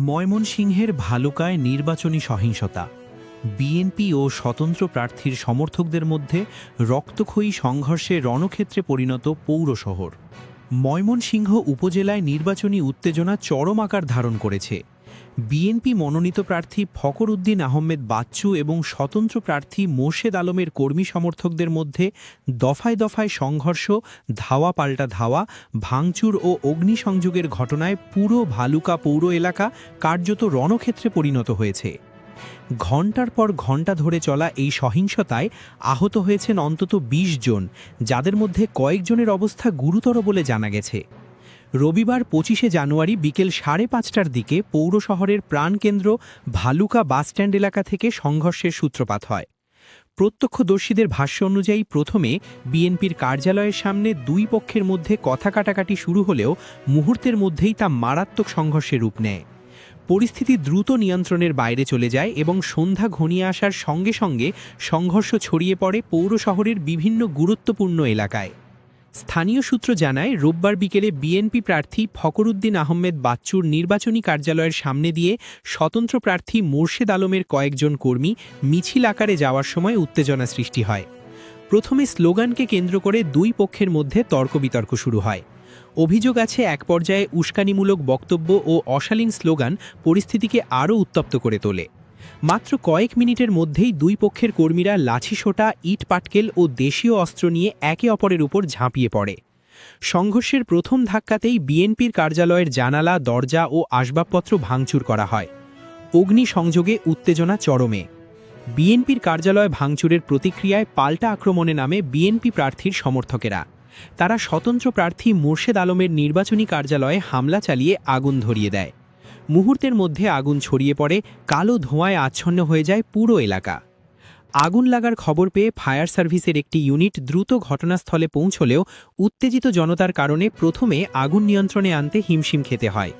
ময়মনসিংহের ভালুকায় নির্বাচনী সহিংসতা। বিএনপি ও স্বতন্ত্র প্রার্থীর সমর্থকদের মধ্যে রক্তক্ষয়ী সংঘর্ষে রণক্ষেত্রে পরিণত পৌর শহর। ময়মনসিংহ উপজেলায় নির্বাচনী উত্তেজনা চরম আকার ধারণ করেছে। বিএনপি মনোনীত প্রার্থী ফখর উদ্দিন আহমেদ বাচ্চু এবং স্বতন্ত্র প্রার্থী মোর্শেদ আলমের কর্মী সমর্থকদের মধ্যে দফায় দফায় সংঘর্ষ, ধাওয়া পাল্টা ধাওয়া, ভাঙচুর ও অগ্নিসংযোগের ঘটনায় পুরো ভালুকা পৌর এলাকা কার্যত রণক্ষেত্রে পরিণত হয়েছে। ঘণ্টার পর ঘণ্টা ধরে চলা এই সহিংসতায় আহত হয়েছেন অন্তত ২০ জন, যাদের মধ্যে কয়েকজনের অবস্থা গুরুতর বলে জানা গেছে। রবিবার ২৫শে জানুয়ারি বিকেল ৫:৩০টার দিকে পৌর শহরের প্রাণকেন্দ্র ভালুকা বাসস্ট্যান্ড এলাকা থেকে সংঘর্ষের সূত্রপাত হয়। প্রত্যক্ষদর্শীদের ভাষ্য অনুযায়ী প্রথমে বিএনপির কার্যালয়ের সামনে দুই পক্ষের মধ্যে কথা কাটাকাটি শুরু হলেও মুহূর্তের মধ্যেই তা মারাত্মক সংঘর্ষে রূপ নেয়। পরিস্থিতি দ্রুত নিয়ন্ত্রণের বাইরে চলে যায় এবং সন্ধ্যা ঘনিয়ে আসার সঙ্গে সঙ্গে সংঘর্ষ ছড়িয়ে পড়ে পৌর শহরের বিভিন্ন গুরুত্বপূর্ণ এলাকায়। স্থানীয় সূত্র জানায়, রোববার বিকেলে বিএনপি প্রার্থী ফখর উদ্দিন আহমেদ বাচ্চুর নির্বাচনী কার্যালয়ের সামনে দিয়ে স্বতন্ত্র প্রার্থী মোর্শেদ আলমের কয়েকজন কর্মী মিছিল আকারে যাওয়ার সময় উত্তেজনা সৃষ্টি হয়। প্রথমে স্লোগানকে কেন্দ্র করে দুই পক্ষের মধ্যে তর্কবিতর্ক শুরু হয়। অভিযোগ আছে, এক পর্যায়ে উস্কানিমূলক বক্তব্য ও অশালীন স্লোগান পরিস্থিতিকে আরও উত্তপ্ত করে তোলে। মাত্র কয়েক মিনিটের মধ্যেই দুই পক্ষের কর্মীরা লাঠিসোঁটা, ইট পাটকেল ও দেশীয় অস্ত্র নিয়ে একে অপরের উপর ঝাঁপিয়ে পড়ে। সংঘর্ষের প্রথম ধাক্কাতেই বিএনপির কার্যালয়ের জানালা, দরজা ও আসবাবপত্র ভাঙচুর করা হয়। অগ্নিসংযোগে উত্তেজনা চরমে। বিএনপির কার্যালয় ভাঙচুরের প্রতিক্রিয়ায় পাল্টা আক্রমণে নামে বিএনপি প্রার্থীর সমর্থকেরা। তারা স্বতন্ত্র প্রার্থী মোর্শেদ আলমের নির্বাচনী কার্যালয়ে হামলা চালিয়ে আগুন ধরিয়ে দেয়। মুহূর্তের মধ্যে আগুন ছড়িয়ে পড়ে, কালো ধোঁয়ায় আচ্ছন্ন হয়ে যায় পুরো এলাকা। আগুন লাগার খবর পেয়ে ফায়ার সার্ভিসের একটি ইউনিট দ্রুত ঘটনাস্থলে পৌঁছলেও উত্তেজিত জনতার কারণে প্রথমে আগুন নিয়ন্ত্রণে আনতে হিমশিম খেতে হয়।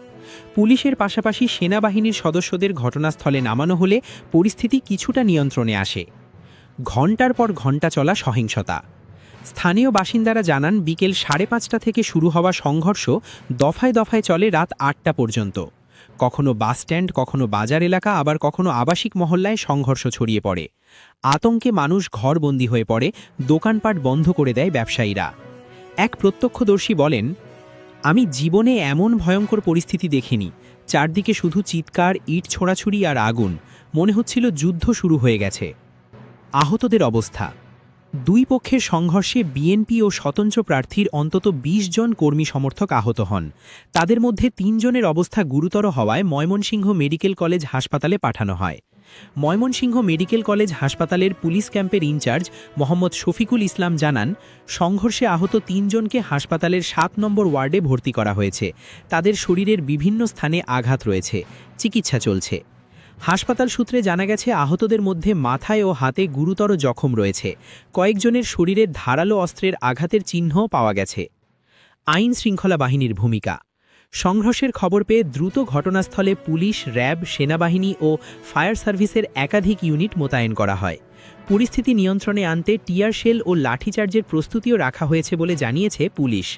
পুলিশের পাশাপাশি সেনাবাহিনীর সদস্যদের ঘটনাস্থলে নামানো হলে পরিস্থিতি কিছুটা নিয়ন্ত্রণে আসে। ঘণ্টার পর ঘণ্টা চলা সহিংসতা। স্থানীয় বাসিন্দারা জানান, বিকেল ৫:৩০টা থেকে শুরু হওয়া সংঘর্ষ দফায় দফায় চলে রাত ৮টা পর্যন্ত। কখনো বাসস্ট্যান্ড, কখনো বাজার এলাকা, আবার কখনো আবাসিক মহল্লায় সংঘর্ষ ছড়িয়ে পড়ে। আতঙ্কে মানুষ ঘরবন্দি হয়ে পড়ে, দোকানপাট বন্ধ করে দেয় ব্যবসায়ীরা। এক প্রত্যক্ষদর্শী বলেন, আমি জীবনে এমন ভয়ঙ্কর পরিস্থিতি দেখিনি। চারদিকে শুধু চিৎকার, ইট ছোড়াছুড়ি আর আগুন। মনে হচ্ছিল যুদ্ধ শুরু হয়ে গেছে। আহতদের অবস্থা। দুই পক্ষের সংঘর্ষে বিএনপি ও স্বতন্ত্র প্রার্থীর অন্তত ২০ জন কর্মী সমর্থক আহত হন। তাদের মধ্যে ৩ জনের অবস্থা গুরুতর হওয়ায় ময়মনসিংহ মেডিকেল কলেজ হাসপাতালে পাঠানো হয়। ময়মনসিংহ মেডিকেল কলেজ হাসপাতালের পুলিশ ক্যাম্পের ইনচার্জ মোহাম্মদ শফিকুল ইসলাম জানান, সংঘর্ষে আহত ৩ জনকে হাসপাতালের ৭ নম্বর ওয়ার্ডে ভর্তি করা হয়েছে। তাদের শরীরের বিভিন্ন স্থানে আঘাত রয়েছে, চিকিৎসা চলছে। হাসপাতাল সূত্রে জানা গেছে, আহতদের মধ্যে মাথায় ও হাতে গুরুতর জখম রয়েছে। কয়েকজনের শরীরে ধারালো অস্ত্রের আঘাতের চিহ্নও পাওয়া গেছে। আইন শৃঙ্খলা বাহিনীর ভূমিকা। সংঘর্ষের খবর পেয়ে দ্রুত ঘটনাস্থলে পুলিশ, র্যাব, সেনাবাহিনী ও ফায়ার সার্ভিসের একাধিক ইউনিট মোতায়েন করা হয়। পরিস্থিতি নিয়ন্ত্রণে আনতে টিয়ার শেল ও লাঠিচার্জের প্রস্তুতিও রাখা হয়েছে বলে জানিয়েছে পুলিশ।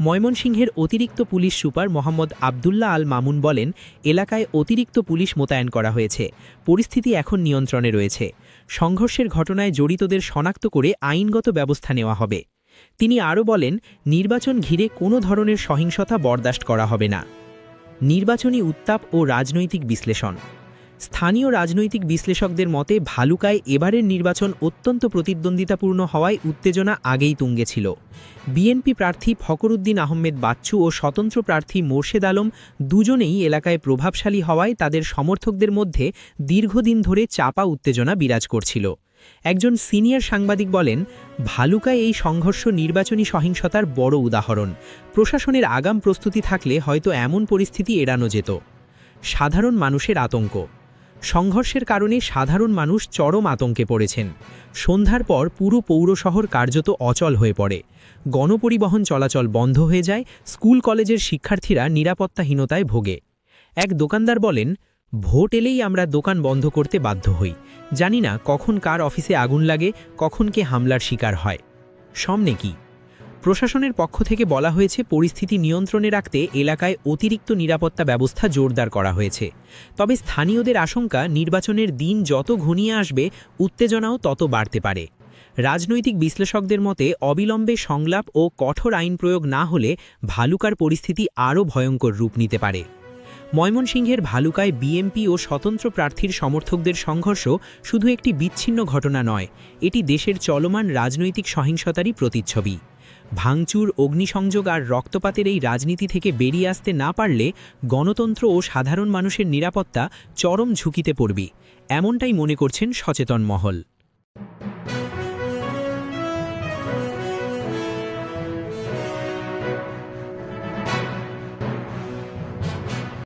ময়মনসিংহের অতিরিক্ত পুলিশ সুপার মোহাম্মদ আবদুল্লাহ আল মামুন বলেন, এলাকায় অতিরিক্ত পুলিশ মোতায়েন করা হয়েছে। পরিস্থিতি এখন নিয়ন্ত্রণে রয়েছে। সংঘর্ষের ঘটনায় জড়িতদের শনাক্ত করে আইনগত ব্যবস্থা নেওয়া হবে। তিনি আরও বলেন, নির্বাচন ঘিরে কোনো ধরনের সহিংসতা বরদাস্ত করা হবে না। নির্বাচনী উত্তাপ ও রাজনৈতিক বিশ্লেষণ। স্থানীয় রাজনৈতিক বিশ্লেষকদের মতে, ভালুকায় এবারের নির্বাচন অত্যন্ত প্রতিদ্বন্দ্বিতাপূর্ণ হওয়ায় উত্তেজনা আগেই তুঙ্গে ছিল। বিএনপি প্রার্থী ফখর উদ্দিন আহমেদ বাচ্চু ও স্বতন্ত্র প্রার্থী মোর্শেদ আলম দুজনেই এলাকায় প্রভাবশালী হওয়ায় তাদের সমর্থকদের মধ্যে দীর্ঘদিন ধরে চাপা উত্তেজনা বিরাজ করছিল। একজন সিনিয়র সাংবাদিক বলেন, ভালুকায় এই সংঘর্ষ নির্বাচনী সহিংসতার বড় উদাহরণ। প্রশাসনের আগাম প্রস্তুতি থাকলে হয়তো এমন পরিস্থিতি এড়ানো যেত। সাধারণ মানুষের আতঙ্ক। সংঘর্ষের কারণে সাধারণ মানুষ চরম আতঙ্কে পড়েছেন। সন্ধ্যার পর পুরো পৌর শহর কার্যত অচল হয়ে পড়ে। গণপরিবহন চলাচল বন্ধ হয়ে যায়। স্কুল কলেজের শিক্ষার্থীরা নিরাপত্তাহীনতায় ভোগে। এক দোকানদার বলেন, ভোট এলেই আমরা দোকান বন্ধ করতে বাধ্য হই। জানি না কখন কার অফিসে আগুন লাগে, কখন কে হামলার শিকার হয়। সামনে কি? প্রশাসনের পক্ষ থেকে বলা হয়েছে পরিস্থিতি নিয়ন্ত্রণে রাখতে এলাকায় অতিরিক্ত নিরাপত্তা ব্যবস্থা জোরদার করা হয়েছে। তবে স্থানীয়দের আশঙ্কা নির্বাচনের দিন যত ঘনিয়ে আসবে উত্তেজনাও তত বাড়তে পারে। রাজনৈতিক বিশ্লেষকদের মতে অবিলম্বে সংলাপ ও কঠোর আইন প্রয়োগ না হলে ভালুকার পরিস্থিতি আরও ভয়ঙ্কর রূপ নিতে পারে। ময়মনসিংহের ভালুকায় বিএনপি ও স্বতন্ত্র প্রার্থীর সমর্থকদের সংঘর্ষ শুধু একটি বিচ্ছিন্ন ঘটনা নয়, এটি দেশের চলমান রাজনৈতিক সহিংসতারই প্রতিচ্ছবি। ভাঙচুর, অগ্নিসংযোগ আর রক্তপাতের এই রাজনীতি থেকে বেরিয়ে আসতে না পারলে গণতন্ত্র ও সাধারণ মানুষের নিরাপত্তা চরম ঝুঁকিতে পড়বে, এমনটাই মনে করছেন সচেতন মহল।